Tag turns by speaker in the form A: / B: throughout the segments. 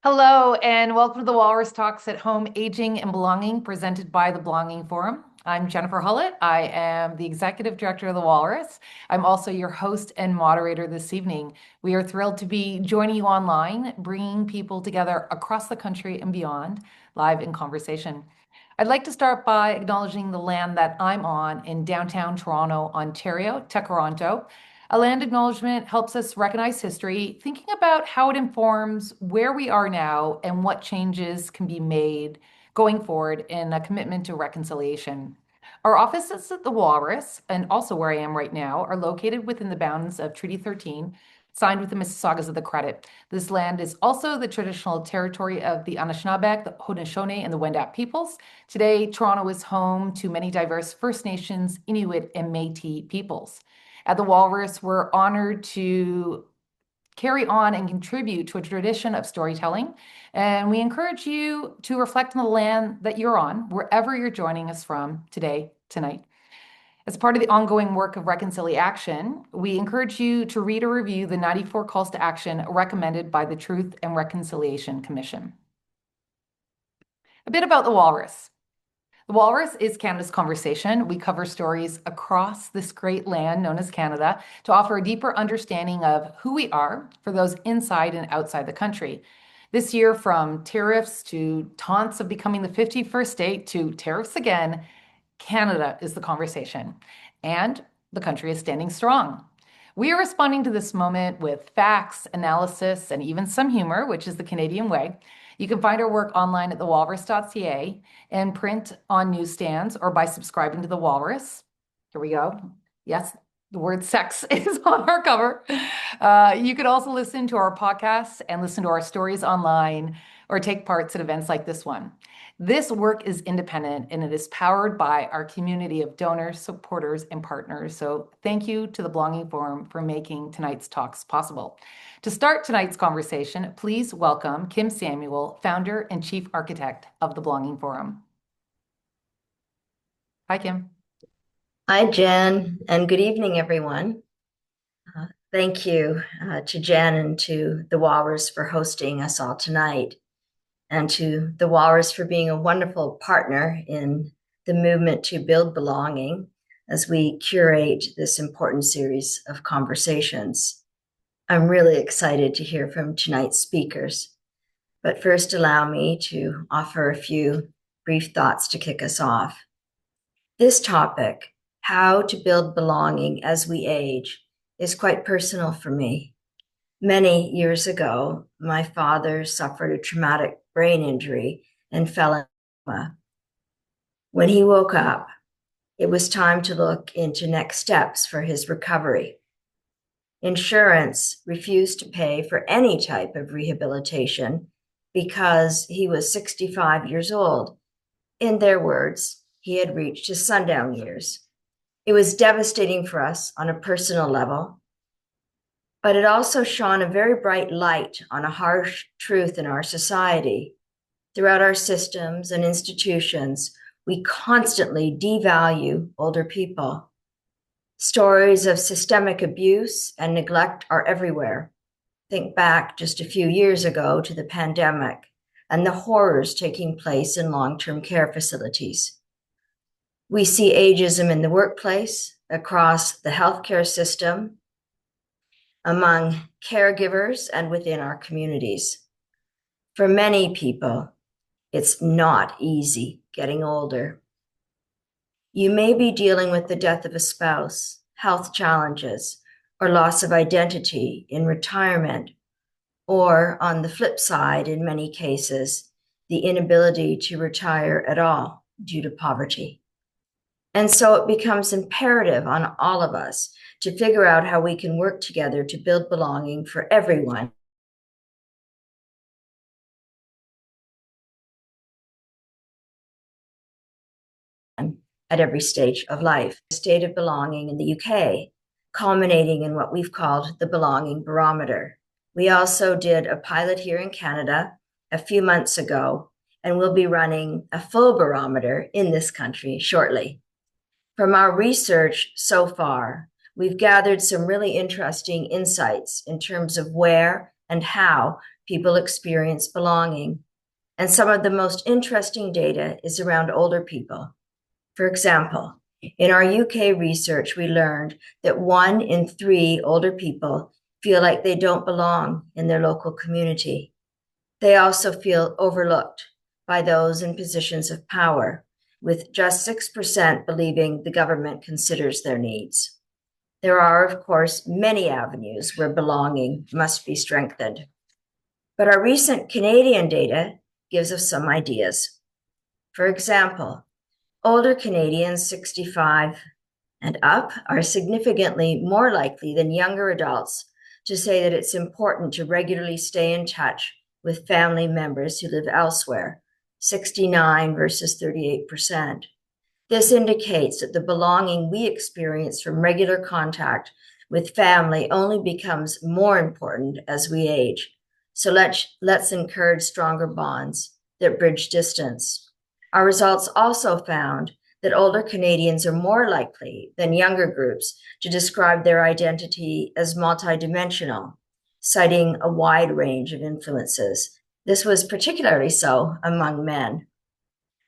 A: Hello, and welcome to the Walrus Talks at Home, Aging and Belonging, presented by the Belonging Forum. I'm Jennifer Hullett. I am the Executive Director of the Walrus. I'm also your host and moderator this evening. We are thrilled to be joining you online, bringing people together across the country and beyond, live in conversation. I'd like to start by acknowledging the land that I'm on in downtown Toronto, Ontario, Toronto. A land acknowledgement helps us recognize history, thinking about how it informs where we are now and what changes can be made going forward in a commitment to reconciliation. Our offices at the Walrus, and also where I am right now, are located within the bounds of Treaty 13, signed with the Mississaugas of the Credit. This land is also the traditional territory of the Anishinaabe, the Haudenosaunee, and the Wendat peoples. Today, Toronto is home to many diverse First Nations, Inuit, and Métis peoples. At the Walrus, we're honored to carry on and contribute to a tradition of storytelling. And we encourage you to reflect on the land that you're on, wherever you're joining us from today, tonight. As part of the ongoing work of reconciliation, we encourage you to read or review the 94 calls to action recommended by the Truth and Reconciliation Commission. A bit about the Walrus. The Walrus is Canada's conversation. We cover stories across this great land known as Canada to offer a deeper understanding of who we are for those inside and outside the country. This year, from tariffs to taunts of becoming the 51st state to tariffs again, Canada is the conversation, and the country is standing strong. We are responding to this moment with facts, analysis, and even some humor, which is the Canadian way. You can find our work online at thewalrus.ca and print on newsstands or by subscribing to The Walrus. Here we go. Yes, the word sex is on our cover. You could also listen to our podcasts and listen to our stories online or take parts at events like this one. This work is independent and it is powered by our community of donors, supporters, and partners. So thank you to the Belonging Forum for making tonight's talks possible. To start tonight's conversation, please welcome Kim Samuel, founder and chief architect of the Belonging Forum. Hi, Kim.
B: Hi, Jen, and good evening, everyone. Thank you to Jen and to the Walrus for hosting us all tonight, and to the Walrus for being a wonderful partner in the movement to build belonging as we curate this important series of conversations. I'm really excited to hear from tonight's speakers, but first allow me to offer a few brief thoughts to kick us off. This topic, how to build belonging as we age, is quite personal for me. Many years ago, my father suffered a traumatic brain injury and fell in coma. When he woke up, it was time to look into next steps for his recovery. Insurance refused to pay for any type of rehabilitation because he was 65 years old. In their words, he had reached his sundown years. It was devastating for us on a personal level, but it also shone a very bright light on a harsh truth in our society. Throughout our systems and institutions, we constantly devalue older people. Stories of systemic abuse and neglect are everywhere. Think back just a few years ago to the pandemic and the horrors taking place in long-term care facilities. We see ageism in the workplace, across the healthcare system, among caregivers, and within our communities. For many people, it's not easy getting older. You may be dealing with the death of a spouse, health challenges, or loss of identity in retirement, or on the flip side, in many cases, the inability to retire at all due to poverty. And so it becomes imperative on all of us to figure out how we can work together to build belonging for everyone at every stage of life. State of belonging in the UK, culminating in what we've called the Belonging Barometer. We also did a pilot here in Canada a few months ago, and we'll be running a full barometer in this country shortly. From our research so far, we've gathered some really interesting insights in terms of where and how people experience belonging. And some of the most interesting data is around older people. For example, in our UK research, we learned that 1 in 3 older people feel like they don't belong in their local community. They also feel overlooked by those in positions of power, with just 6% believing the government considers their needs. There are, of course, many avenues where belonging must be strengthened. But our recent Canadian data gives us some ideas. For example, older Canadians 65 and up are significantly more likely than younger adults to say that it's important to regularly stay in touch with family members who live elsewhere, 69 versus 38%. This indicates that the belonging we experience from regular contact with family only becomes more important as we age. So let's encourage stronger bonds that bridge distance. Our results also found that older Canadians are more likely than younger groups to describe their identity as multidimensional, citing a wide range of influences. This was particularly so among men.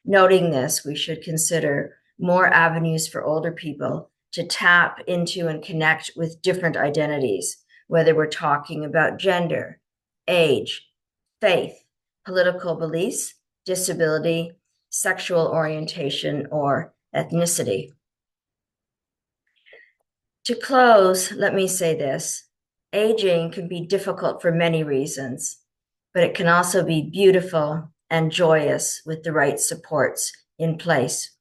B: Noting this, we should consider more avenues for older people to tap into and connect with different identities, whether we're talking about gender, age, faith, political beliefs, disability, sexual orientation, or ethnicity. To close, let me say this. Aging can be difficult for many reasons, but it can also be beautiful and joyous with the right supports in place.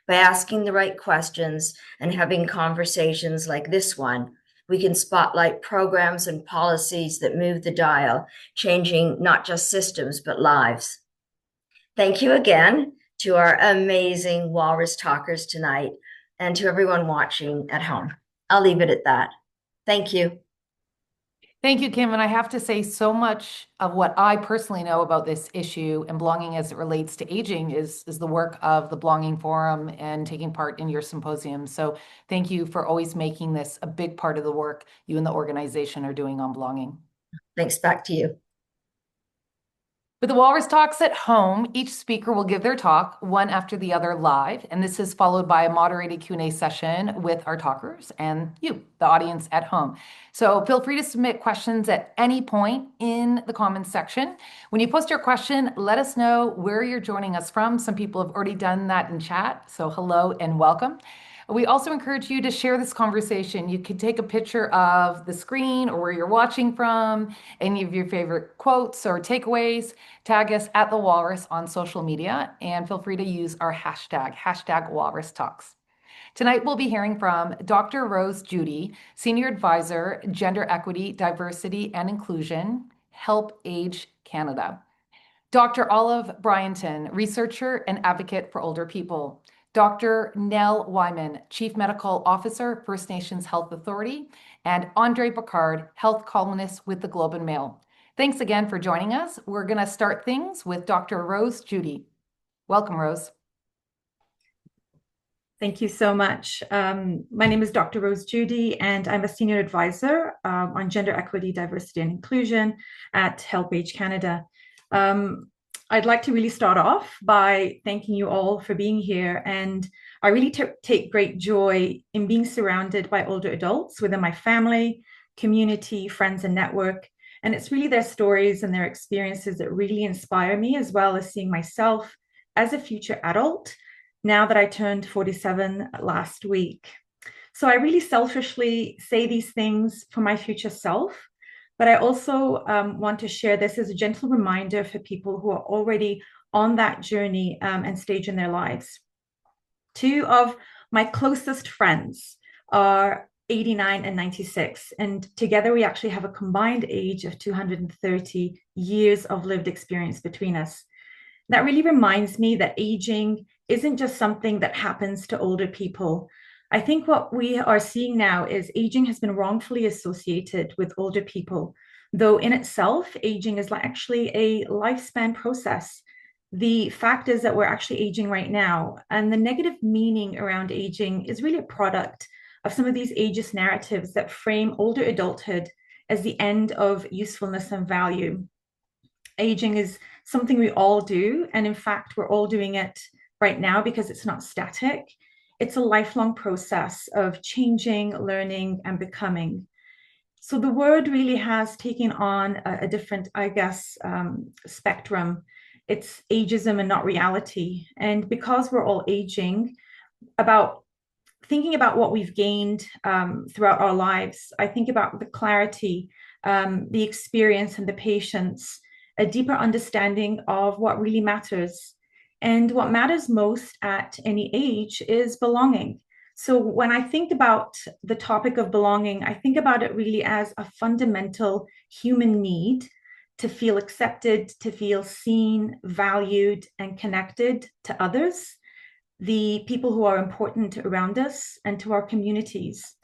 B: By asking the right questions and having conversations like this one, we can spotlight programs and policies that move the dial, changing not just systems, but lives. Thank you again to our amazing Walrus Talkers tonight and to everyone watching at home. I'll leave it at that. Thank you.
A: Thank you, Kim. And I have to say, so much of what I personally know about this issue and belonging as it relates to aging is the work of the Belonging Forum and taking part in your symposium. So thank you for always making this a big part of the work you and the organization are doing on belonging.
B: Thanks, back to you.
A: With the Walrus Talks at home, each speaker will give their talk one after the other live, and this is followed by a moderated Q&A session with our talkers and you, the audience at home. So feel free to submit questions at any point in the comments section. When you post your question, let us know where you're joining us from. Some people have already done that in chat, so hello and welcome. We also encourage you to share this conversation. You could take a picture of the screen or where you're watching from, any of your favorite quotes or takeaways, tag us at The Walrus on social media, and feel free to use our hashtag Walrus Talks. Tonight, we'll be hearing from Dr. Rose Joudi, Senior Advisor, Gender Equity, Diversity and Inclusion, HelpAge Canada. Dr. Olive Bryanton, Researcher and Advocate for Older People. Dr. Nell Wieman, Chief Medical Officer, First Nations Health Authority, and André Picard, Health Columnist with the Globe and Mail. Thanks again for joining us. We're going to start things with Dr. Rose Joudi. Welcome, Rose.
C: Thank you so much. My name is Dr. Rose Joudi, and I'm a Senior Advisor on Gender Equity, Diversity and Inclusion at HelpAge Canada. I'd like to really start off by thanking you all for being here. And I really take great joy in being surrounded by older adults within my family, community, friends, and network. And it's really their stories and their experiences that really inspire me, as well as seeing myself as a future adult now that I turned 47 last week. So I really selfishly say these things for my future self. But I also want to share this as a gentle reminder for people who are already on that journey and stage in their lives. 2 of my closest friends are 89 and 96, and together we actually have a combined age of 230 years of lived experience between us. That really reminds me that aging isn't just something that happens to older people. I think what we are seeing now is aging has been wrongfully associated with older people, though in itself, aging is actually a lifespan process. The fact is that we're actually aging right now, and the negative meaning around aging is really a product of some of these ageist narratives that frame older adulthood as the end of usefulness and value. Aging is something we all do. And in fact, we're all doing it right now because it's not static. It's a lifelong process of changing, learning, and becoming. So the word really has taken on a different, I guess, spectrum. It's ageism and not reality. And because we're all aging, about thinking about what we've gained throughout our lives, I think about the clarity, the experience, and the patience, a deeper understanding of what really matters. And what matters most at any age is belonging. So when I think about the topic of belonging, I think about it really as a fundamental human need to feel accepted, to feel seen, valued, and connected to others, the people who are important around us, and to our communities.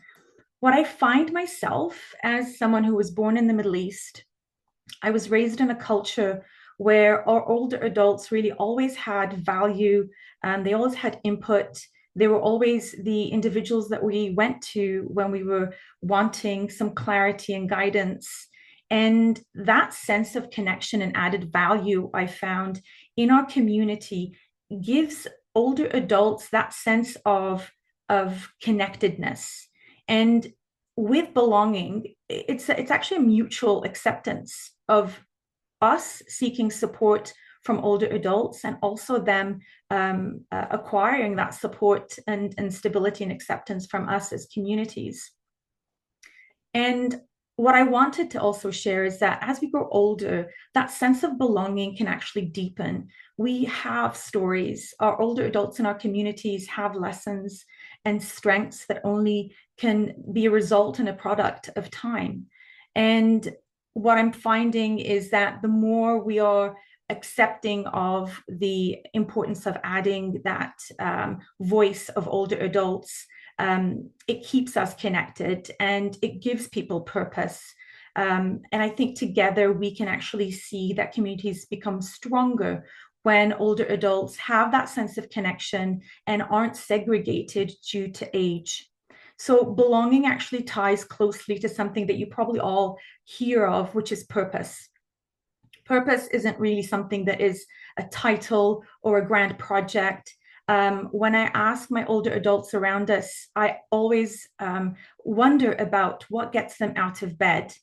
C: What I find myself as someone who was born in the Middle East, I was raised in a culture where our older adults really always had value, and they always had input. They were always the individuals that we went to when we were wanting some clarity and guidance. And that sense of connection and added value I found in our community gives older adults that sense of connectedness. And with belonging, it's actually a mutual acceptance of us seeking support from older adults, and also them acquiring that support and stability and acceptance from us as communities. And what I wanted to also share is that as we grow older, that sense of belonging can actually deepen. We have stories. Our older adults in our communities have lessons and strengths that only can be a result and a product of time. And what I'm finding is that the more we are accepting of the importance of adding that voice of older adults, it keeps us connected and it gives people purpose. And I think together we can actually see that communities become stronger when older adults have that sense of connection and aren't segregated due to age. So belonging actually ties closely to something that you probably all hear of, which is purpose. Purpose isn't really something that is a title or a grand project. When I ask my older adults around us, I always wonder about what gets them out of bed.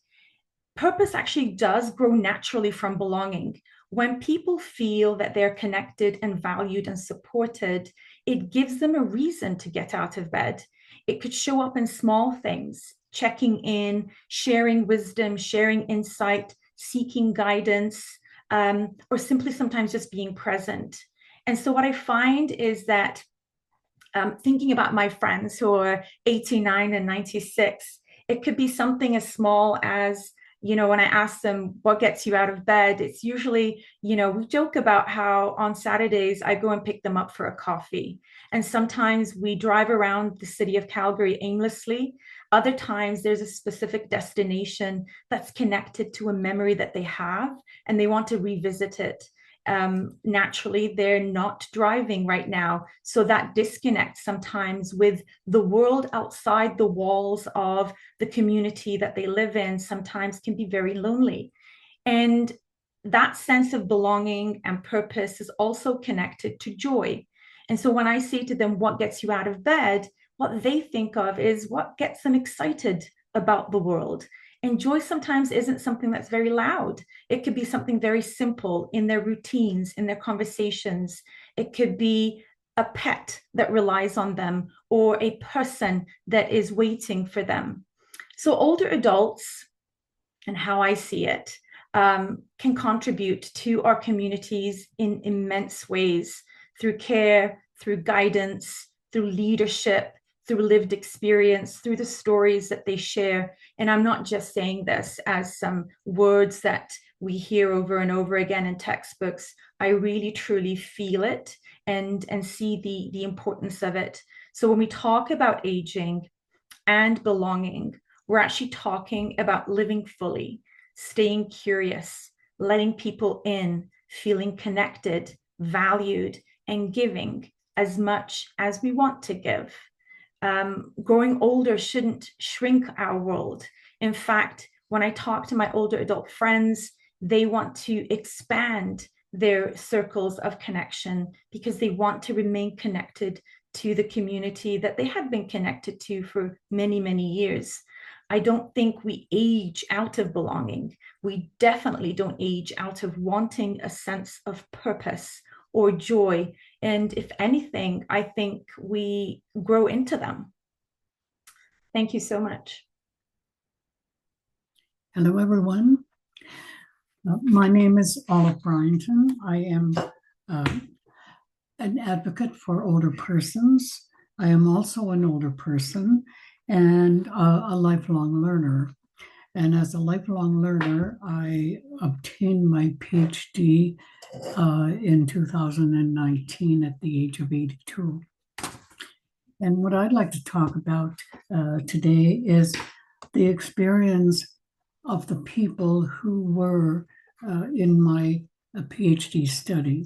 C: Purpose actually does grow naturally from belonging. When people feel that they're connected and valued and supported, it gives them a reason to get out of bed. It could show up in small things, checking in, sharing wisdom, sharing insight, seeking guidance, or simply sometimes just being present. And so what I find is that thinking about my friends who are 89 and 96, it could be something as small as, when I ask them what gets you out of bed, it's usually, we joke about how on Saturdays I go and pick them up for a coffee. And sometimes we drive around the city of Calgary aimlessly. Other times there's a specific destination that's connected to a memory that they have and they want to revisit it. Naturally, they're not driving right now. So that disconnect sometimes with the world outside the walls of the community that they live in sometimes can be very lonely. And that sense of belonging and purpose is also connected to joy. And so when I say to them, what gets you out of bed? What they think of is what gets them excited about the world. And joy sometimes isn't something that's very loud. It could be something very simple in their routines, in their conversations. It could be a pet that relies on them or a person that is waiting for them. So older adults, and how I see it, can contribute to our communities in immense ways through care, through guidance, through leadership, through lived experience, through the stories that they share. And I'm not just saying this as some words that we hear over and over again in textbooks. I really, truly feel it and see the importance of it. So when we talk about aging and belonging, we're actually talking about living fully, staying curious, letting people in, feeling connected, valued, and giving as much as we want to give. Growing older shouldn't shrink our world. In fact, when I talk to my older adult friends, they want to expand their circles of connection because they want to remain connected to the community that they had been connected to for many, many years. I don't think we age out of belonging. We definitely don't age out of wanting a sense of purpose or joy. And if anything, I think we grow into them. Thank you so much.
D: Hello, everyone. My name is Bryanton. I am an advocate for older persons. I am also an older person and a lifelong learner. And as a lifelong learner, I obtained my PhD in 2019 at the age of 82. And what I'd like to talk about today is the experience of the people who were in my PhD study.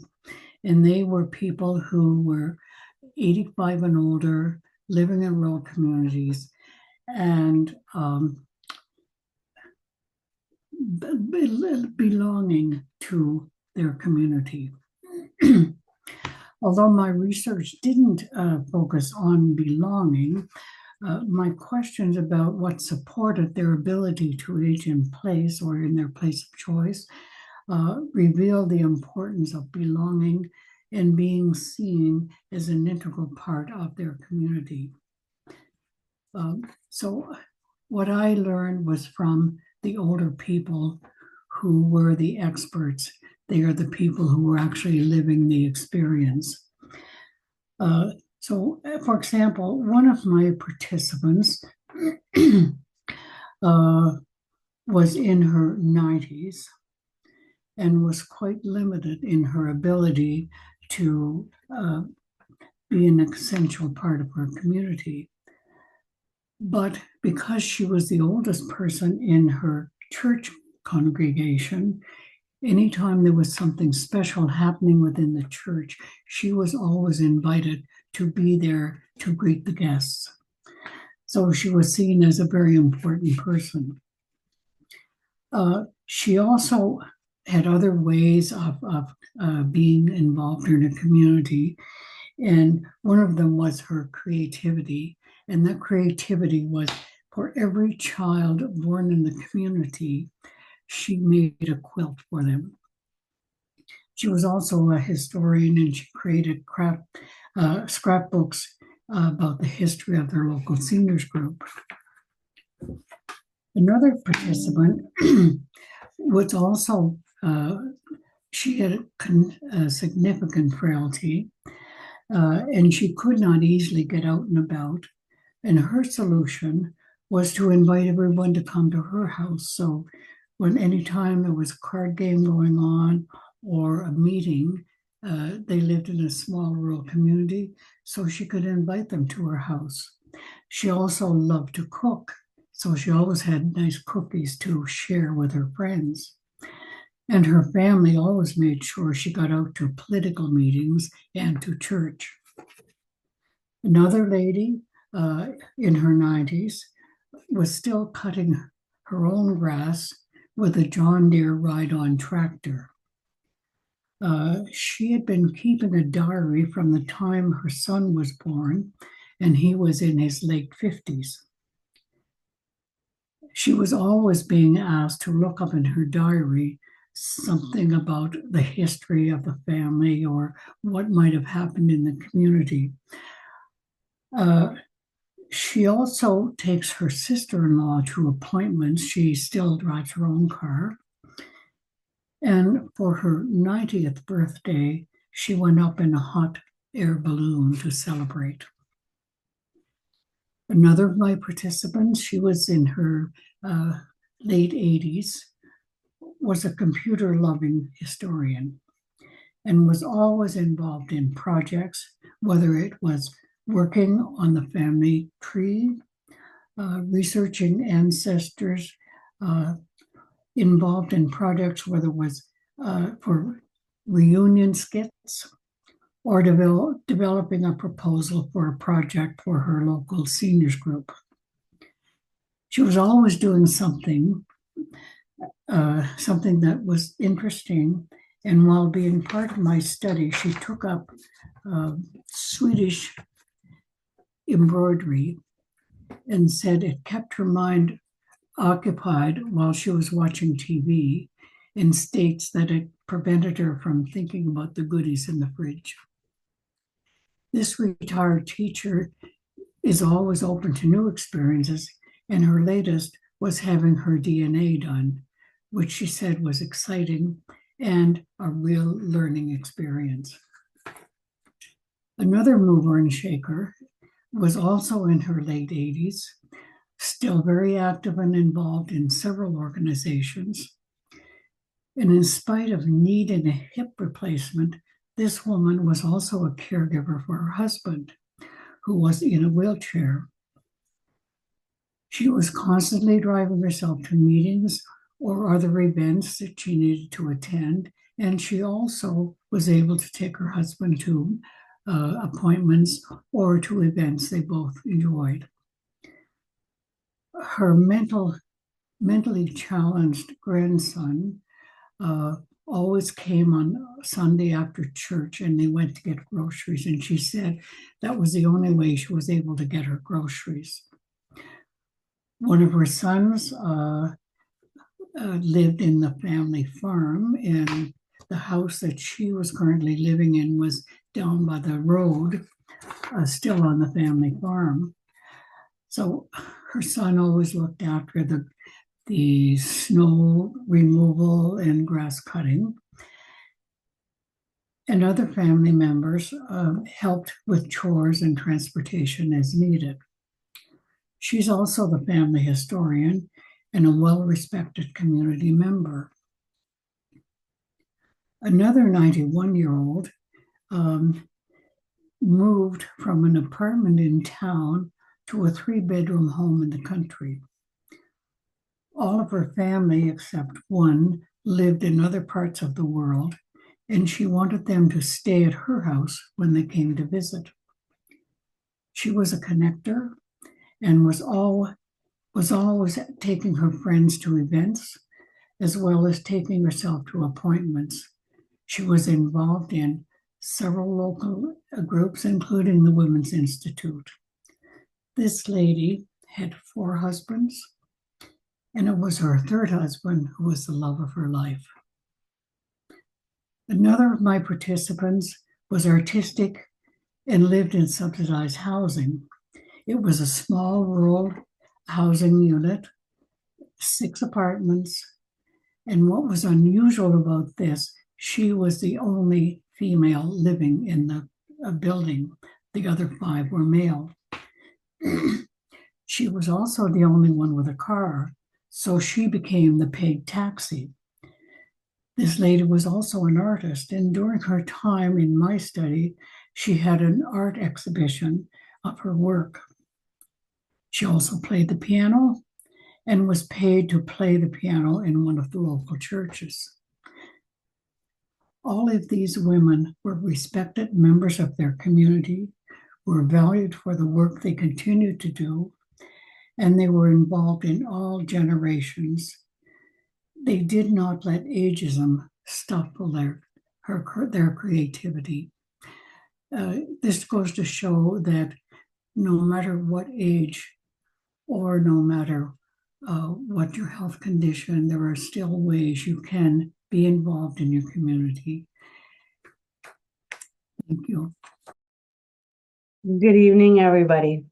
D: And they were people who were 85 and older, living in rural communities, and belonging to their community. Although my research didn't focus on belonging, my questions about what supported their ability to age in place or in their place of choice reveal the importance of belonging and being seen as an integral part of their community. So what I learned was from the older people who were the experts. They are the people who were actually living the experience. So, for example, one of my participants was in her 90s and was quite limited in her ability to be an essential part of her community. But because she was the oldest person in her church congregation, anytime there was something special happening within the church, she was always invited to be there to greet the guests. So she was seen as a very important person. She also had other ways of being involved in a community. And one of them was her creativity. And that creativity was for every child born in the community, she made a quilt for them. She was also a historian, and she created scrapbooks about the history of their local seniors group. Another participant was also, she had a significant frailty, and she could not easily get out and about. And her solution was to invite everyone to come to her house. So when anytime there was a card game going on or a meeting, they lived in a small rural community, so she could invite them to her house. She also loved to cook, so she always had nice cookies to share with her friends. And her family always made sure she got out to political meetings and to church. Another lady in her 90s was still cutting her own grass with a John Deere ride-on tractor. She had been keeping a diary from the time her son was born, and he was in his late 50s. She was always being asked to look up in her diary something about the history of the family or what might have happened in the community. She also takes her sister-in-law to appointments. She still drives her own car. And for her 90th birthday, she went up in a hot air balloon to celebrate. Another of my participants, she was in her late 80s, was a computer-loving historian and was always involved in projects, whether it was working on the family tree, researching ancestors, involved in projects, whether it was for reunion skits or developing a proposal for a project for her local seniors group. She was always doing something something that was interesting. And while being part of my study, she took up Swedish embroidery and said it kept her mind occupied while she was watching TV, and states that it prevented her from thinking about the goodies in the fridge. This retired teacher is always open to new experiences, and her latest was having her DNA done, which she said was exciting and a real learning experience. Another mover and shaker was also in her late 80s, still very active and involved in several organizations. And in spite of needing a hip replacement, this woman was also a caregiver for her husband, who was in a wheelchair. She was constantly driving herself to meetings or other events that she needed to attend, and she also was able to take her husband to appointments or to events they both enjoyed. Her mentally challenged grandson always came on Sunday after church, and they went to get groceries, and she said that was the only way she was able to get her groceries. One of her sons lived in the family farm, and the house that she was currently living in was down by the road, still on the family farm. So her son always looked after the snow removal and grass cutting. And other family members helped with chores and transportation as needed. She's also the family historian and a well-respected community member. Another 91-year-old moved from an apartment in town to a 3-bedroom home in the country. All of her family, except one, lived in other parts of the world, and she wanted them to stay at her house when they came to visit. She was a connector and was always taking her friends to events, as well as taking herself to appointments. She was involved in several local groups, including the Women's Institute. This lady had 4 husbands, and it was her 3rd husband who was the love of her life. Another of my participants was artistic and lived in subsidized housing. It was a small rural housing unit, 6 apartments, and what was unusual about this, she was the only female living in the building. The other 5 were male. She was also the only one with a car, so she became the paid taxi. This lady was also an artist, and during her time in my study, she had an art exhibition of her work. She also played the piano and was paid to play the piano in one of the local churches. All of these women were respected members of their community, were valued for the work they continued to do, and they were involved in all generations. They did not let ageism stifle their creativity. This goes to show that no matter what age or no matter what your health condition, there are still ways you can be involved in your community. Thank you.
E: Good evening, everybody.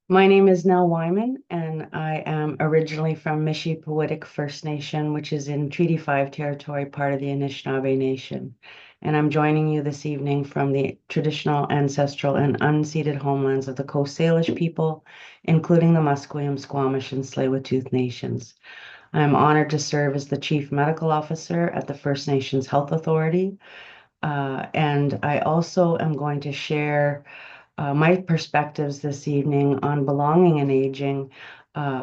E: My name is Nell Wieman, and I am originally from Mishipiwitik First Nation, which is in Treaty 5 territory, part of the Anishinaabe Nation. And I'm joining you this evening from the traditional, ancestral, and unceded homelands of the Coast Salish people, including the Musqueam, Squamish, and Tsleil-Waututh Nations. I'm honored to serve as the Chief Medical Officer at the First Nations Health Authority. And I also am going to share my perspectives this evening on belonging and aging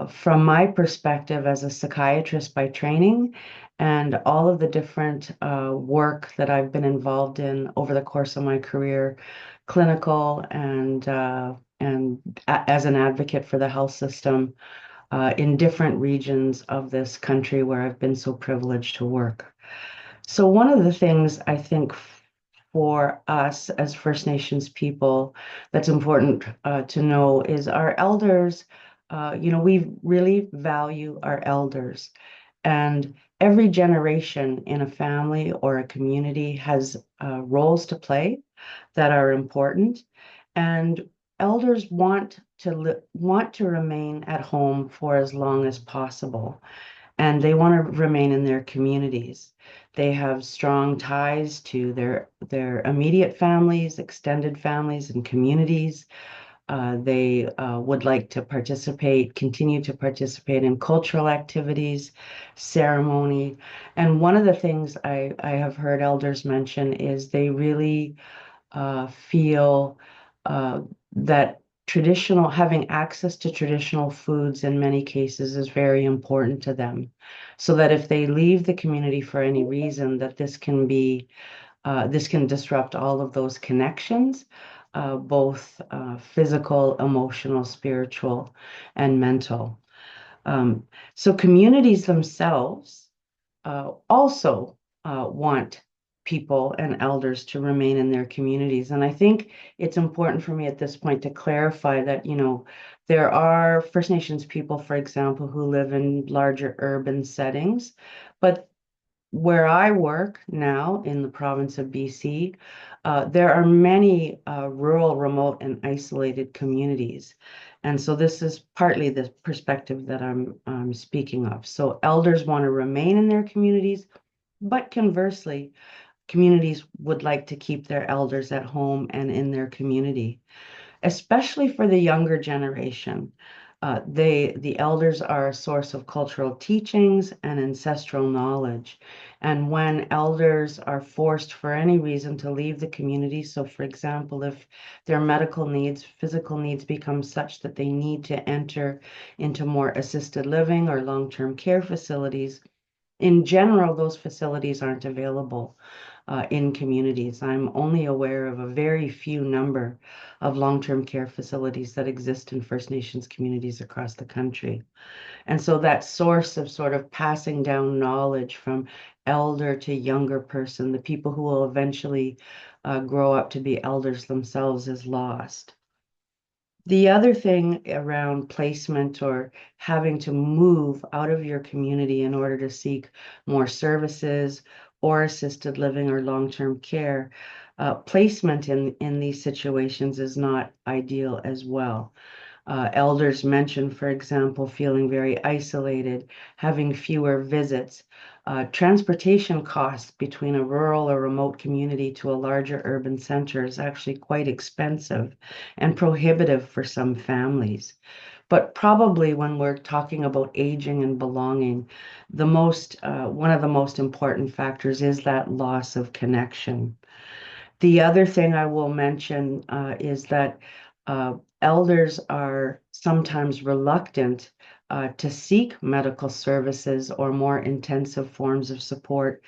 E: from my perspective as a psychiatrist by training, and all of the different work that I've been involved in over the course of my career, clinical and as an advocate for the health system in different regions of this country where I've been so privileged to work. So one of the things I think for us as First Nations people that's important to know is our elders, we really value our elders. And every generation in a family or a community has roles to play that are important. And elders want to remain at home for as long as possible, and they want to remain in their communities. They have strong ties to their immediate families, extended families, and communities. They would like to continue to participate in cultural activities, ceremony. And one of the things I have heard elders mention is they really feel that having access to traditional foods in many cases is very important to them. So that if they leave the community for any reason, that this can disrupt all of those connections, both physical, emotional, spiritual, and mental. So communities themselves also want people and elders to remain in their communities. And I think it's important for me at this point to clarify that, there are First Nations people, for example, who live in larger urban settings, but where I work now in the province of BC, there are many rural, remote, and isolated communities. And so this is partly the perspective that I'm speaking of. So elders want to remain in their communities, but conversely, communities would like to keep their elders at home and in their community, especially for the younger generation. The elders are a source of cultural teachings and ancestral knowledge. And when elders are forced for any reason to leave the community, so for example, if their medical needs, physical needs become such that they need to enter into more assisted living or long-term care facilities, in general, those facilities aren't available in communities. I'm only aware of a very few number of long-term care facilities that exist in First Nations communities across the country. And so that source of sort of passing down knowledge from elder to younger person, the people who will eventually grow up to be elders themselves, is lost. The other thing around placement or having to move out of your community in order to seek more services or assisted living or long-term care, placement in these situations is not ideal as well. Elders mention, for example, feeling very isolated, having fewer visits. Transportation costs between a rural or remote community to a larger urban center is actually quite expensive and prohibitive for some families. But probably when we're talking about aging and belonging, one of the most important factors is that loss of connection. The other thing I will mention is that elders are sometimes reluctant to seek medical services or more intensive forms of support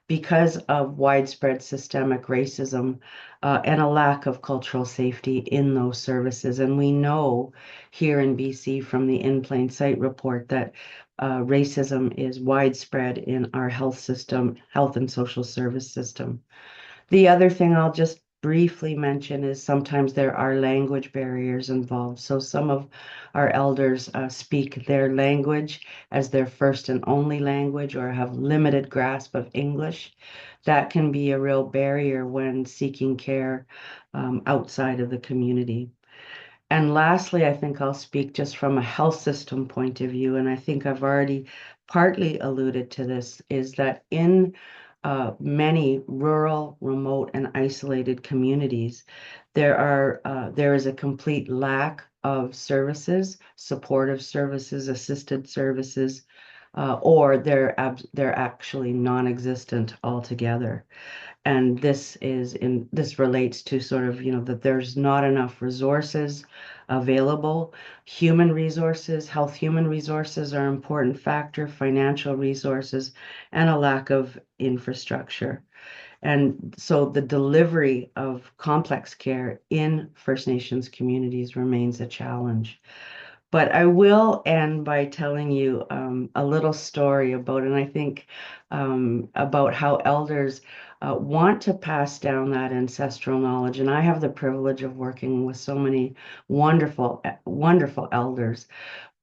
E: because of widespread systemic racism and a lack of cultural safety in those services. And we know here in BC from the In Plain Sight report that racism is widespread in our health and social service system. The other thing I'll just briefly mention is sometimes there are language barriers involved. So some of our elders speak their language as their first and only language or have limited grasp of English. That can be a real barrier when seeking care outside of the community. And lastly, I think I'll speak just from a health system point of view, and I think I've already partly alluded to this, is that in many rural, remote, and isolated communities, there is a complete lack of services, supportive services, assisted services, or they're actually non-existent altogether. And this relates to sort of, that there's not enough resources available. Health human resources are an important factor, financial resources, and a lack of infrastructure. And so the delivery of complex care in First Nations communities remains a challenge. But I will end by telling you a little story about, and I think about how elders want to pass down that ancestral knowledge. And I have the privilege of working with so many wonderful, wonderful elders.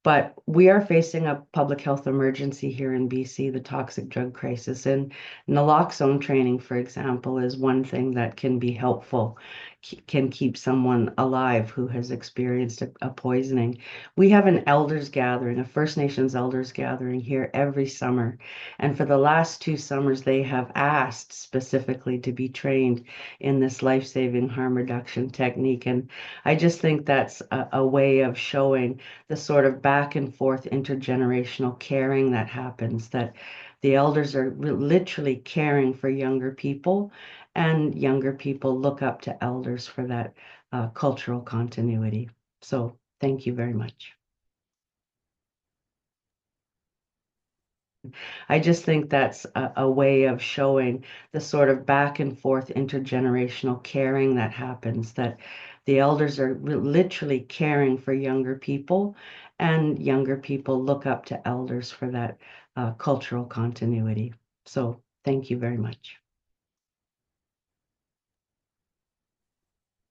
E: But we are facing a public health emergency here in BC, the toxic drug crisis. And naloxone training, for example, is one thing that can be helpful, can keep someone alive who has experienced a poisoning. We have an elders gathering, a First Nations elders gathering here every summer. And for the last 2 summers, they have asked specifically to be trained in this life-saving harm reduction technique. And I just think that's a way of showing the sort of back and forth intergenerational caring that happens, that the elders are literally caring for younger people, and younger people look up to elders for that cultural continuity. So thank you very much. I just think that's a way of showing the sort of back and forth intergenerational caring that happens, that the elders are literally caring for younger people, and younger people look up to elders for that cultural continuity. So thank you very much.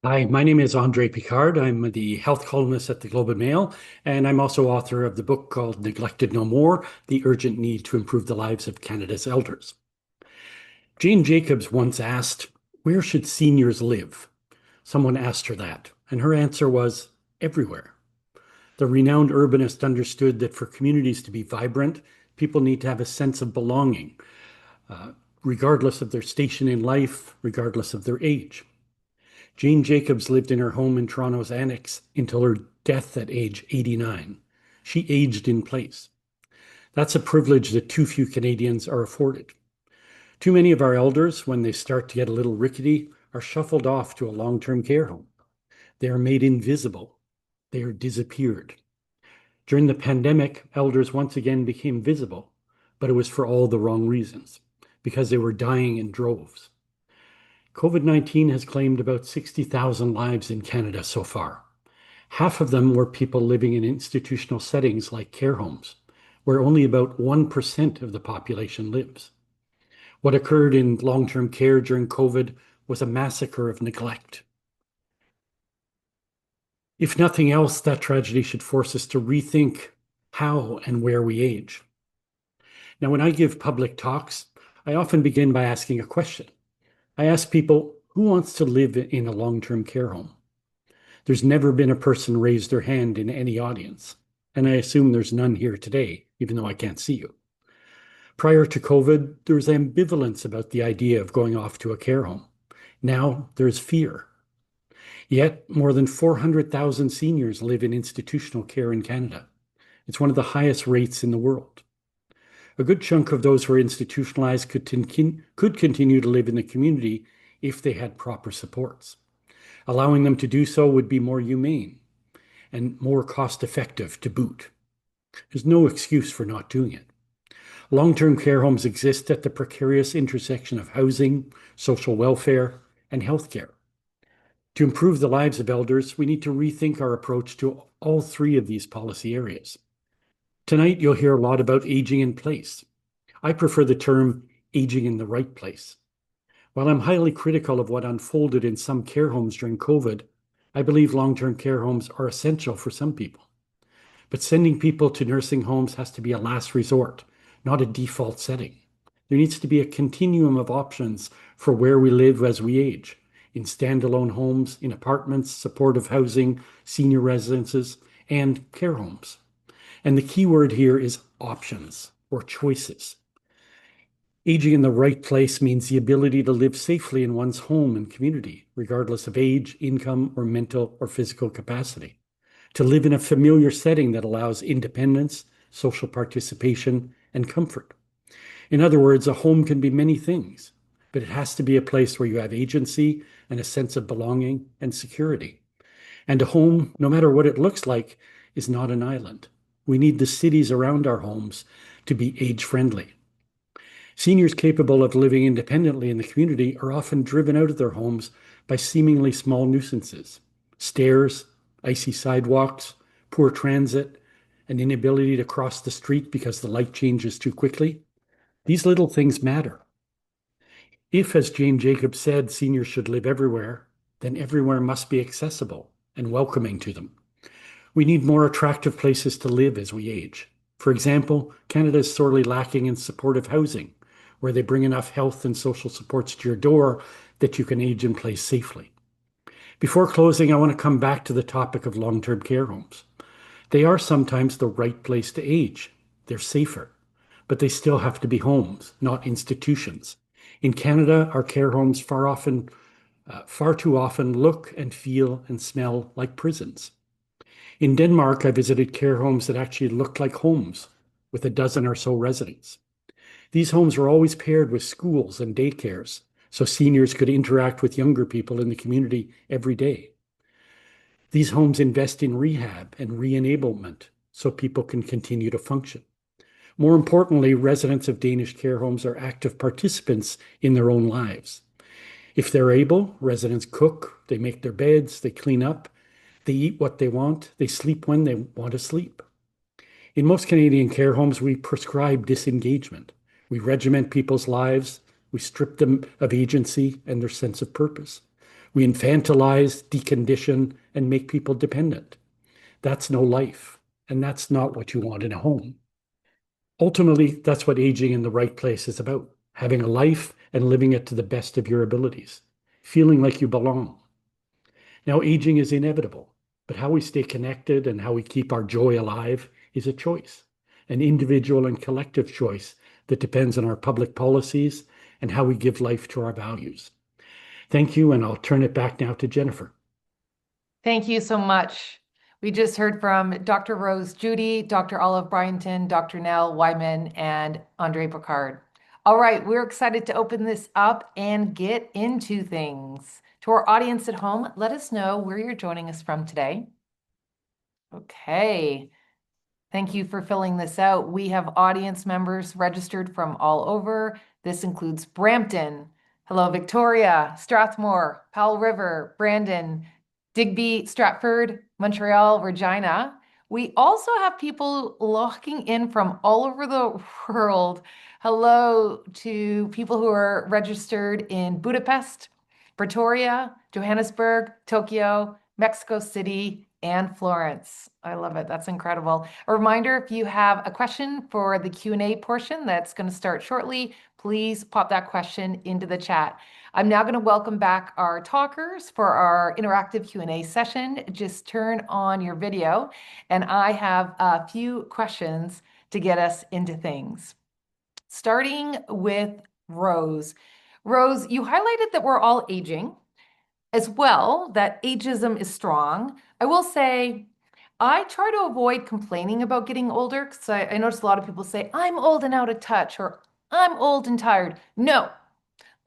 F: Hi, my name is André Picard. I'm the health columnist at the Globe and Mail, and I'm also author of the book called Neglected No More: The Urgent Need to Improve the Lives of Canada's Elders. Jane Jacobs once asked, "Where should seniors live?" Someone asked her that, and her answer was, "Everywhere." The renowned urbanist understood that for communities to be vibrant, people need to have a sense of belonging, regardless of their station in life, regardless of their age. Jane Jacobs lived in her home in Toronto's Annex until her death at age 89. She aged in place. That's a privilege that too few Canadians are afforded. Too many of our elders, when they start to get a little rickety, are shuffled off to a long-term care home. They are made invisible. They are disappeared. During the pandemic, elders once again became visible, but it was for all the wrong reasons, because they were dying in droves. COVID-19 has claimed about 60,000 lives in Canada so far. Half of them were people living in institutional settings like care homes, where only about 1% of the population lives. What occurred in long-term care during COVID was a massacre of neglect. If nothing else, that tragedy should force us to rethink how and where we age. Now, when I give public talks, I often begin by asking a question. I ask people, who wants to live in a long-term care home? There's never been a person raise their hand in any audience, and I assume there's none here today, even though I can't see you. Prior to COVID, there was ambivalence about the idea of going off to a care home. Now there's fear. Yet more than 400,000 seniors live in institutional care in Canada. It's one of the highest rates in the world. A good chunk of those who are institutionalized could continue to live in the community if they had proper supports. Allowing them to do so would be more humane and more cost-effective to boot. There's no excuse for not doing it. Long-term care homes exist at the precarious intersection of housing, social welfare, and healthcare. To improve the lives of elders, we need to rethink our approach to all three of these policy areas. Tonight, you'll hear a lot about aging in place. I prefer the term aging in the right place. While I'm highly critical of what unfolded in some care homes during COVID, I believe long-term care homes are essential for some people. But sending people to nursing homes has to be a last resort, not a default setting. There needs to be a continuum of options for where we live as we age, in standalone homes, in apartments, supportive housing, senior residences, and care homes. And the key word here is options or choices. Aging in the right place means the ability to live safely in one's home and community, regardless of age, income, or mental or physical capacity. To live in a familiar setting that allows independence, social participation, and comfort. In other words, a home can be many things, but it has to be a place where you have agency and a sense of belonging and security. And a home, no matter what it looks like, is not an island. We need the cities around our homes to be age-friendly. Seniors capable of living independently in the community are often driven out of their homes by seemingly small nuisances: stairs, icy sidewalks, poor transit, an inability to cross the street because the light changes too quickly. These little things matter. If, as Jane Jacobs said, seniors should live everywhere, then everywhere must be accessible and welcoming to them. We need more attractive places to live as we age. For example, Canada is sorely lacking in supportive housing, where they bring enough health and social supports to your door that you can age in place safely. Before closing, I want to come back to the topic of long-term care homes. They are sometimes the right place to age. They're safer, but they still have to be homes, not institutions. In Canada, our care homes far too often look and feel and smell like prisons. In Denmark, I visited care homes that actually looked like homes with a dozen or so residents. These homes were always paired with schools and daycares, so seniors could interact with younger people in the community every day. These homes invest in rehab and re-enablement so people can continue to function. More importantly, residents of Danish care homes are active participants in their own lives. If they're able, residents cook, they make their beds, they clean up, they eat what they want, they sleep when they want to sleep. In most Canadian care homes, we prescribe disengagement. We regiment people's lives, we strip them of agency and their sense of purpose. We infantilize, decondition, and make people dependent. That's no life, and that's not what you want in a home. Ultimately, that's what aging in the right place is about, having a life and living it to the best of your abilities, feeling like you belong. Now, aging is inevitable, but how we stay connected and how we keep our joy alive is a choice, an individual and collective choice that depends on our public policies and how we give life to our values. Thank you, and I'll turn it back now to Jennifer.
A: Thank you so much. We just heard from Dr. Rose Joudi, Dr. Olive Bryanton, Dr. Nell Wieman, and André Picard. All right, we're excited to open this up and get into things. To our audience at home, let us know where you're joining us from today. Okay, thank you for filling this out. We have audience members registered from all over. This includes Brampton. Hello, Victoria, Strathmore, Powell River, Brandon, Digby, Stratford, Montreal, Regina. We also have people locking in from all over the world. Hello to people who are registered in Budapest, Pretoria, Johannesburg, Tokyo, Mexico City, and Florence. I love it. That's incredible. A reminder, if you have a question for the Q&A portion that's going to start shortly, please pop that question into the chat. I'm now going to welcome back our talkers for our interactive Q&A session. Just turn on your video, and I have a few questions to get us into things. Starting with Rose. Rose, you highlighted that we're all aging, as well that ageism is strong. I will say, I try to avoid complaining about getting older because I notice a lot of people say, I'm old and out of touch, or I'm old and tired. No,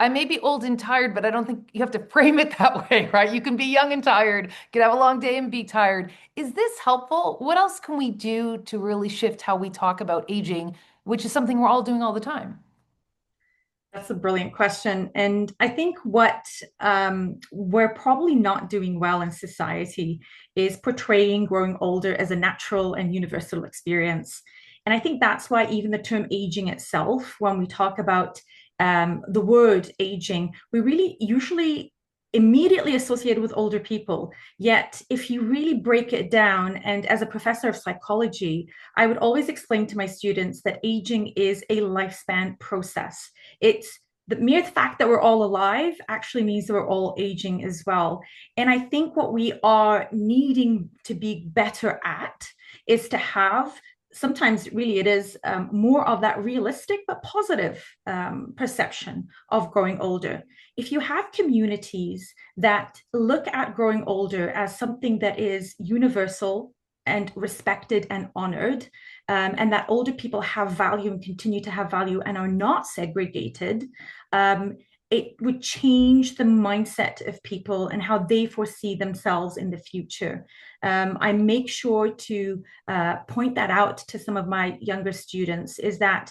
A: I may be old and tired, but I don't think you have to frame it that way, right? You can be young and tired, you can have a long day and be tired. Is this helpful? What else can we do to really shift how we talk about aging, which is something we're all doing all the time?
C: That's a brilliant question. And I think what we're probably not doing well in society is portraying growing older as a natural and universal experience. And I think that's why even the term aging itself, when we talk about the word aging, we really usually immediately associated with older people. Yet, if you really break it down, and as a professor of psychology, I would always explain to my students that aging is a lifespan process. It's the mere fact that we're all alive actually means that we're all aging as well. And I think what we are needing to be better at is to have, sometimes really it is more of that realistic but positive perception of growing older. If you have communities that look at growing older as something that is universal and respected and honored, and that older people have value and continue to have value and are not segregated, it would change the mindset of people and how they foresee themselves in the future. I make sure to point that out to some of my younger students, is that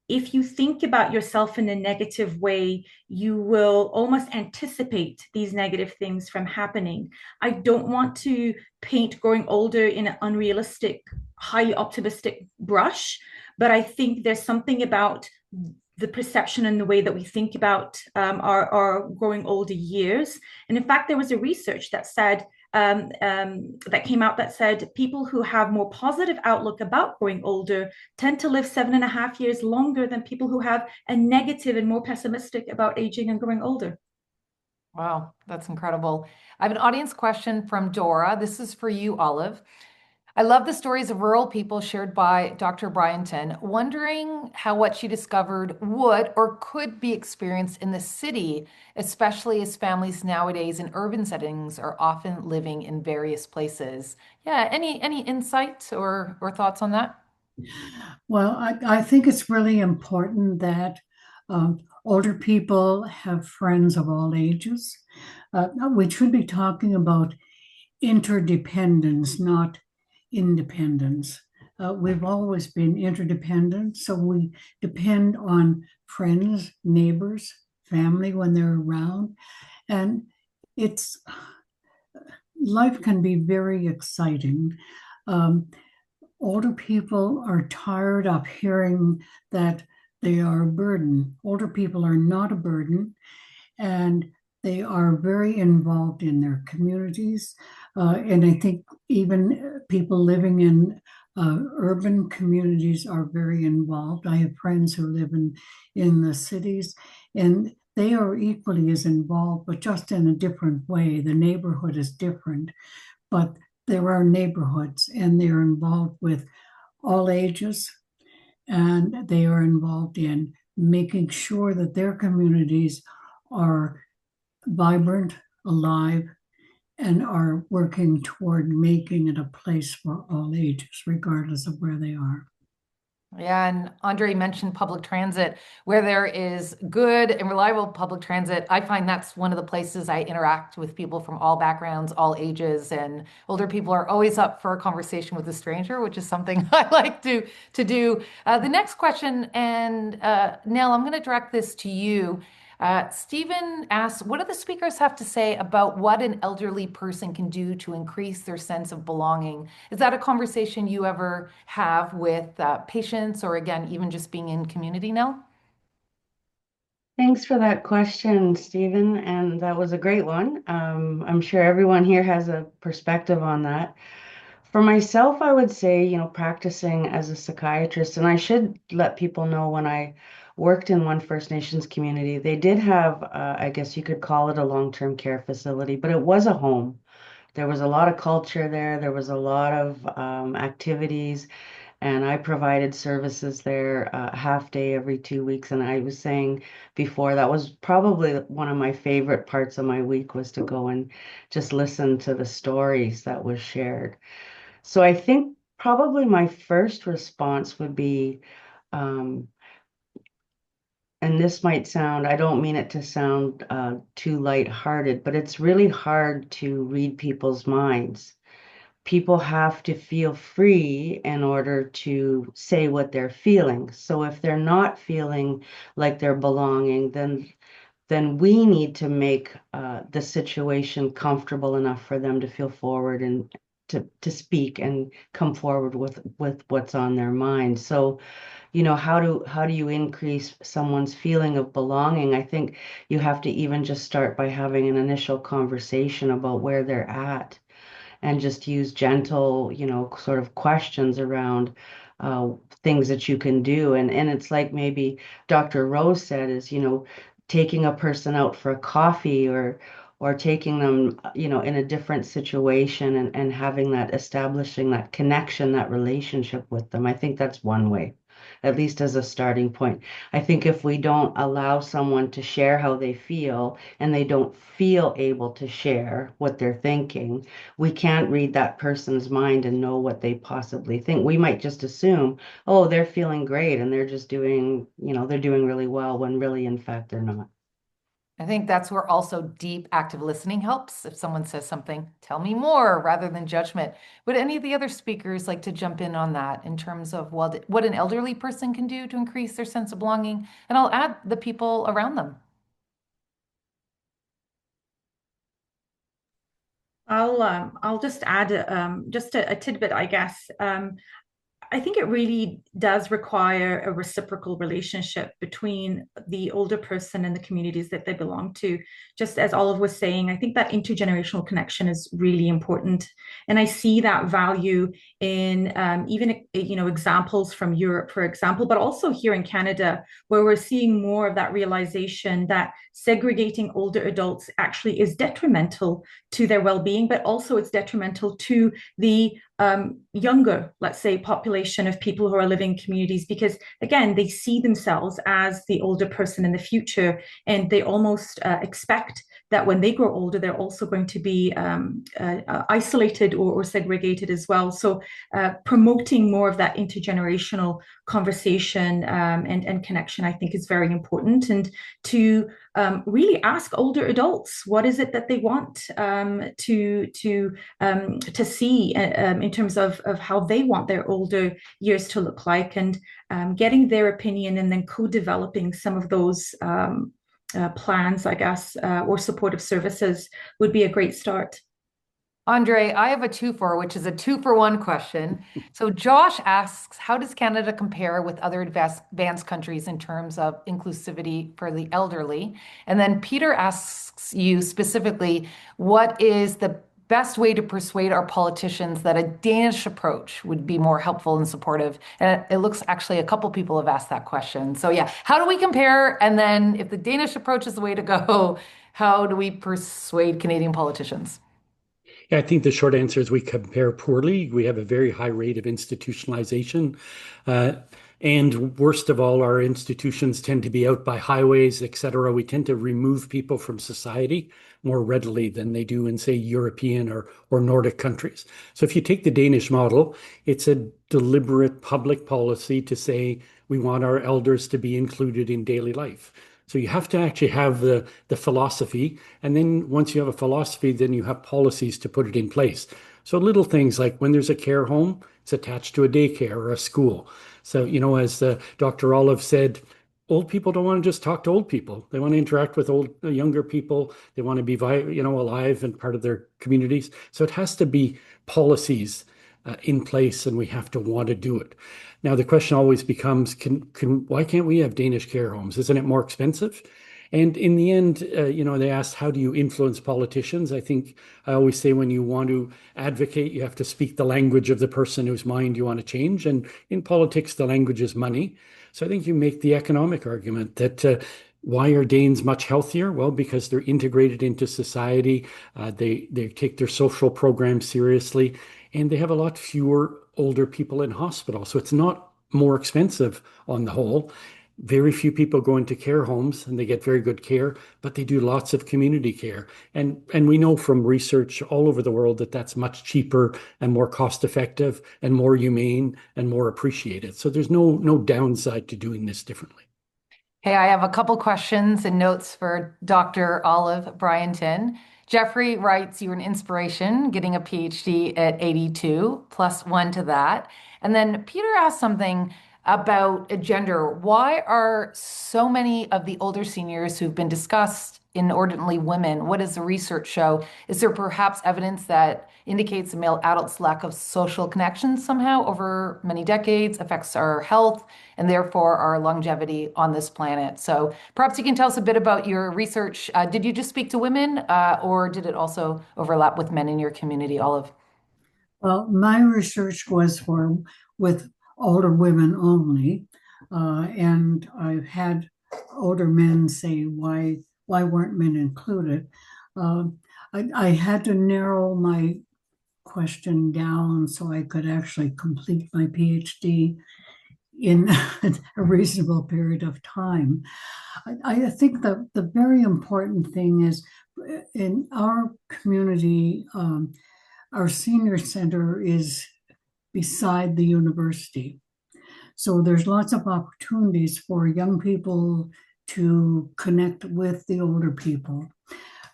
C: if you think about yourself in a negative way, you will almost anticipate these negative things from happening. I don't want to paint growing older in an unrealistic, highly optimistic brush, but I think there's something about the perception and the way that we think about our growing older years. And in fact, there was a research that said that came out that said people who have more positive outlook about growing older tend to live 7.5 years longer than people who have a negative and more pessimistic about aging and growing older.
A: Wow, that's incredible. I have an audience question from Dora. This is for you, Olive. I love the stories of rural people shared by Dr. Bryanton, wondering how what she discovered would or could be experienced in the city, especially as families nowadays in urban settings are often living in various places. Yeah, any insights or thoughts on that?
D: Well, I think it's really important that older people have friends of all ages. We should be talking about interdependence, not independence. We've always been interdependent, so we depend on friends, neighbors, family when they're around. And it's life can be very exciting. Um, Older people are tired of hearing that they are a burden. Older people are not a burden, and they are very involved in their communities. And I think even people living in urban communities are very involved. I have friends who live in the cities, and they are equally as involved, but just in a different way. The neighborhood is different, but there are neighborhoods, and they're involved with all ages, and they are involved in making sure that their communities are vibrant, alive, and are working toward making it a place for all ages, regardless of where they are.
A: Yeah, and Andre mentioned public transit. Where there is good and reliable public transit, I find that's one of the places I interact with people from all backgrounds, all ages, and older people are always up for a conversation with a stranger, which is something I like to do. The next question, and Nell, I'm going to direct this to you. Stephen asks, what do the speakers have to say about what an elderly person can do to increase their sense of belonging? Is that a conversation you ever have with patients or again, even just being in community now?
E: Thanks for that question, Stephen. And that was a great one. I'm sure everyone here has a perspective on that. For myself, I would say, practicing as a psychiatrist, and I should let people know when I worked in one First Nations community, they did have, I guess you could call it a long-term care facility, but it was a home. There was a lot of culture there. There was a lot of activities, and I provided services there a half day every 2 weeks. And I was saying before that was probably one of my favorite parts of my week was to go and just listen to the stories that was shared. So I think probably my first response would be, um, and this might sound, I don't mean it to sound too lighthearted, but it's really hard to read people's minds. People have to feel free in order to say what they're feeling. So if they're not feeling like they're belonging, then we need to make the situation comfortable enough for them to feel forward and to speak and come forward with what's on their mind. So, how do you increase someone's feeling of belonging? I think you have to even just start by having an initial conversation about where they're at and just use gentle, sort of questions around uh, things that you can do. And it's like maybe Dr. Rose said is, taking a person out for a coffee or taking them, in a different situation and having that, establishing that connection, that relationship with them. I think that's one way, at least as a starting point. I think if we don't allow someone to share how they feel and they don't feel able to share what they're thinking, we can't read that person's mind and know what they possibly think. We might just assume, oh, they're feeling great and they're just doing, they're doing really well when really, in fact, they're not.
A: I think that's where also deep active listening helps. If someone says something, tell me more rather than judgment. Would any of the other speakers like to jump in on that in terms of what an elderly person can do to increase their sense of belonging? And I'll add the people around them.
C: I'll just add just a tidbit, I guess. I think it really does require a reciprocal relationship between the older person and the communities that they belong to. Just as Olive was saying, I think that intergenerational connection is really important. And I see that value in even, examples from Europe, for example, but also here in Canada, where we're seeing more of that realization that segregating older adults actually is detrimental to their well-being, but also it's detrimental to the younger, let's say, population of people who are living in communities, because again, they see themselves as the older person in the future, and they almost expect that when they grow older, they're also going to be isolated or segregated as well. So promoting more of that intergenerational conversation and connection, I think, is very important. And to really ask older adults, what is it that they want to see in terms of how they want their older years to look like, and getting their opinion, and then co-developing some of those plans, I guess, or supportive services would be a great start.
A: André, I have a two-for, which is a two-for-one question. So Josh asks, how does Canada compare with other advanced countries in terms of inclusivity for the elderly? And then Peter asks you specifically, what is the best way to persuade our politicians that a Danish approach would be more helpful and supportive? And it looks actually a couple people have asked that question. So yeah, how do we compare? And then if the Danish approach is the way to go, how do we persuade Canadian politicians?
F: Yeah, I think the short answer is we compare poorly. We have a very high rate of institutionalization. And worst of all, our institutions tend to be out by highways, et cetera. We tend to remove people from society more readily than they do in, say, European or Nordic countries. So if you take the Danish model, it's a deliberate public policy to say we want our elders to be included in daily life. So you have to actually have the philosophy. And then once you have a philosophy, then you have policies to put it in place. So little things like when there's a care home, it's attached to a daycare or a school. So, as Dr. Olive said, old people don't want to just talk to old people. They want to interact with younger people. They want to be, alive and part of their communities. So it has to be policies in place, and we have to want to do it. Now, the question always becomes, why can't we have Danish care homes? Isn't it more expensive? And in the end, they asked, how do you influence politicians? I think I always say when you want to advocate, you have to speak the language of the person whose mind you want to change. And in politics, the language is money. So I think you make the economic argument that why are Danes much healthier? Well, because they're integrated into society. They take their social programs seriously, and they have a lot fewer older people in hospital. So it's not more expensive on the whole. Very few people go into care homes and they get very good care, but they do lots of community care. And we know from research all over the world that that's much cheaper and more cost effective and more humane and more appreciated. So there's no downside to doing this differently.
A: Hey, I have a couple questions and notes for Dr. Olive Bryanton. Jeffrey writes, you're an inspiration, getting a PhD at 82, +1 to that. And then Peter asked something about gender. Why are so many of the older seniors who've been discussed inordinately women? What does the research show? Is there perhaps evidence that indicates a male adult's lack of social connections somehow over many decades affects our health and therefore our longevity on this planet? So perhaps you can tell us a bit about your research. Did you just speak to women or did it also overlap with men in your community, Olive?
D: Well, my research was with older women only, and I've had older men say, why weren't men included? I had to narrow my question down so I could actually complete my PhD in a reasonable period of time. I think the very important thing is in our community, our senior center is beside the university. So there's lots of opportunities for young people to connect with the older people.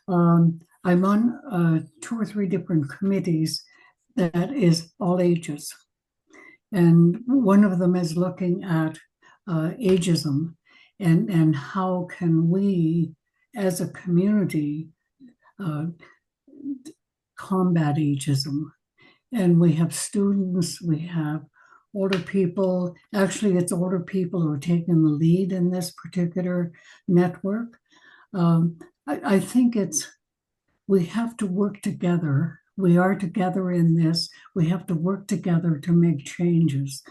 D: I'm on 2 or 3 different committees that is all ages. And one of them is looking at ageism and how can we as a community uh, combat ageism. And we have students, we have older people. Actually, it's older people who are taking the lead in this particular network. I think we have to work together. We are together in this. We have to work together to make changes.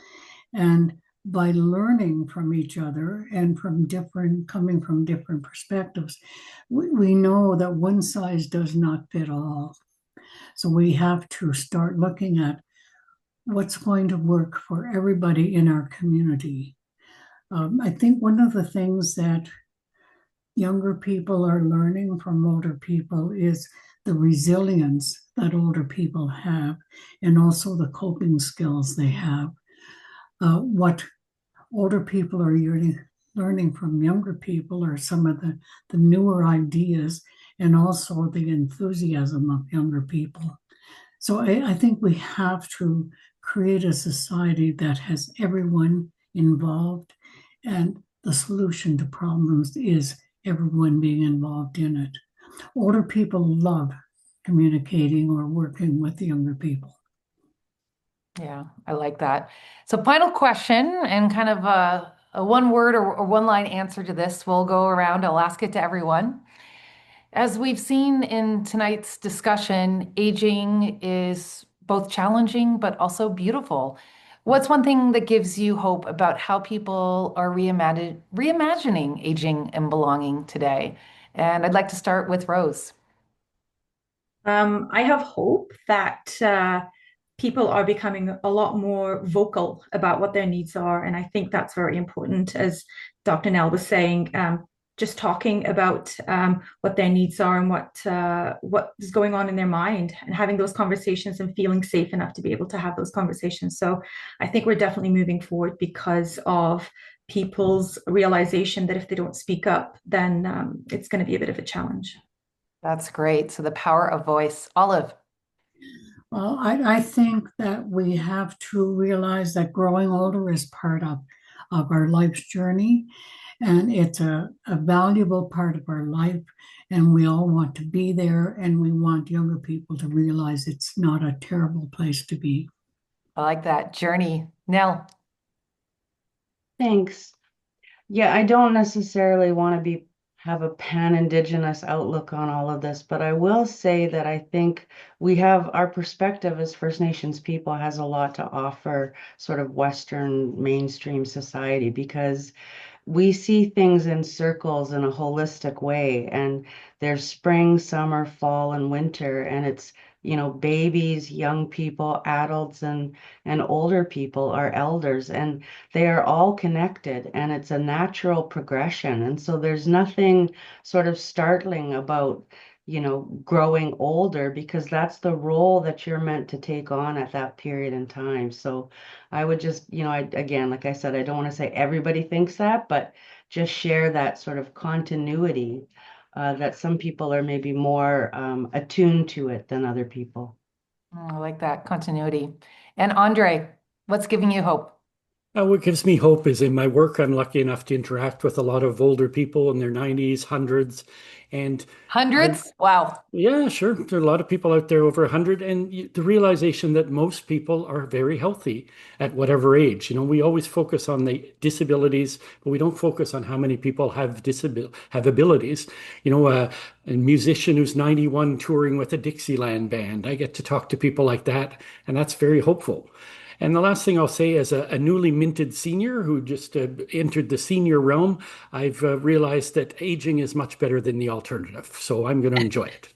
D: And by learning from each other and coming from different perspectives, we know that one size does not fit all. So we have to start looking at what's going to work for everybody in our community. I think one of the things that younger people are learning from older people is the resilience that older people have and also the coping skills they have. What older people are learning from younger people are some of the newer ideas and also the enthusiasm of younger people. So I think we have to create a society that has everyone involved, and the solution to problems is everyone being involved in it. Older people love communicating or working with the younger people.
A: Yeah, I like that. So final question and kind of a one word or one line answer to this. We'll go around. I'll ask it to everyone. As we've seen in tonight's discussion, aging is both challenging but also beautiful. What's one thing that gives you hope about how people are reimagining aging and belonging today? And I'd like to start with Rose.
C: I have hope that people are becoming a lot more vocal about what their needs are. And I think that's very important, as Dr. Nell was saying, just talking about what their needs are and what is going on in their mind and having those conversations and feeling safe enough to be able to have those conversations. So I think we're definitely moving forward because of people's realization that if they don't speak up, then it's going to be a bit of a challenge.
A: That's great. So the power of voice. Olive.
D: Well, I think that we have to realize that growing older is part of our life's journey, and it's a valuable part of our life, and we all want to be there, and we want younger people to realize it's not a terrible place to be.
A: I like that. Journey. Nell.
E: Thanks. Yeah, I don't necessarily want to have a pan-Indigenous outlook on all of this, but I will say that I think we have our perspective as First Nations people has a lot to offer sort of Western mainstream society, because we see things in circles in a holistic way, and there's spring, summer, fall, and winter, and it's babies, young people, adults, and older people are elders, and they are all connected, and it's a natural progression. And so there's nothing sort of startling about growing older, because that's the role that you're meant to take on at that period in time. So I would just, again, like I said, I don't want to say everybody thinks that, but just share that sort of continuity that some people are maybe more attuned to it than other people.
A: I like that continuity. And André, what's giving you hope?
F: What gives me hope is in my work, I'm lucky enough to interact with a lot of older people in their 90s, hundreds, and
A: Hundreds? Wow.
F: yeah, sure. There are a lot of people out there over 100, and the realization that most people are very healthy at whatever age. We always focus on the disabilities, but we don't focus on how many people have abilities. A musician who's 91 touring with a Dixieland band. I get to talk to people like that, and that's very hopeful. And the last thing I'll say, as a newly minted senior who just entered the senior realm, I've realized that aging is much better than the alternative. So I'm going to enjoy it.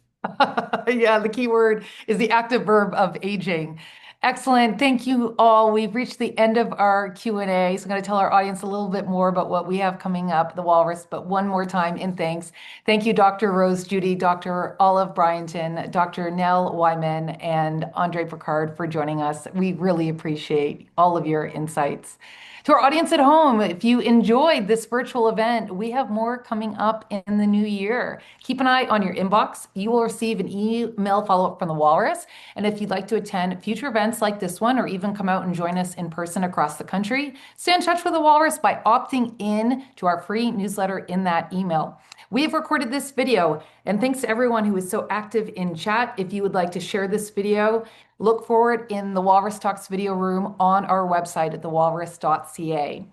A: Yeah, the key word is the active verb of aging. Excellent. Thank you all. We've reached the end of our Q&A. So I'm going to tell our audience a little bit more about what we have coming up, the Walrus, but one more time in thanks. Thank you, Dr. Rose Joudi, Dr. Olive Bryanton, Dr. Nell Wieman, and André Picard for joining us. We really appreciate all of your insights. To our audience at home, if you enjoyed this virtual event, we have more coming up in the new year. Keep an eye on your inbox. You will receive an email follow-up from the Walrus. And if you'd like to attend future events like this one, or even come out and join us in person across the country, stay in touch with the Walrus by opting in to our free newsletter in that email. We have recorded this video, and thanks to everyone who is so active in chat. If you would like to share this video, look for it in the Walrus Talks video room on our website at thewalrus.ca.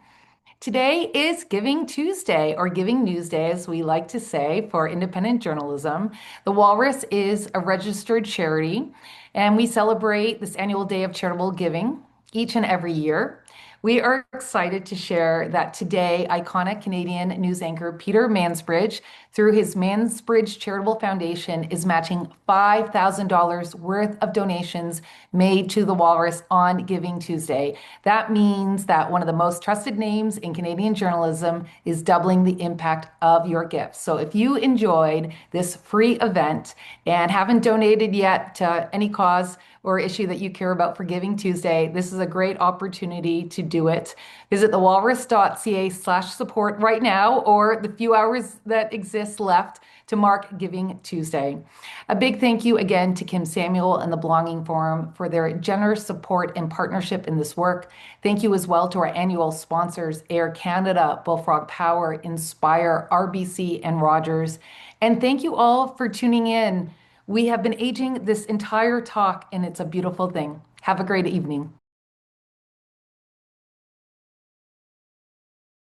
A: Today is Giving Tuesday, or Giving Newsday, as we like to say, for independent journalism. The Walrus is a registered charity, and we celebrate this annual day of charitable giving each and every year. We are excited to share that today, iconic Canadian news anchor Peter Mansbridge, through his Mansbridge Charitable Foundation, is matching $5,000 worth of donations made to the Walrus on Giving Tuesday. That means that one of the most trusted names in Canadian journalism is doubling the impact of your gifts. So if you enjoyed this free event and haven't donated yet to any cause or issue that you care about for Giving Tuesday, this is a great opportunity to do it. Visit thewalrus.ca/support right now, or the few hours that exist left to mark Giving Tuesday. A big thank you again to Kim Samuel and the Belonging Forum for their generous support and partnership in this work. Thank you as well to our annual sponsors, Air Canada, Bullfrog Power, Inspire, RBC, and Rogers. And thank you all for tuning in. We have been aging this entire talk, and it's a beautiful thing. Have a great evening.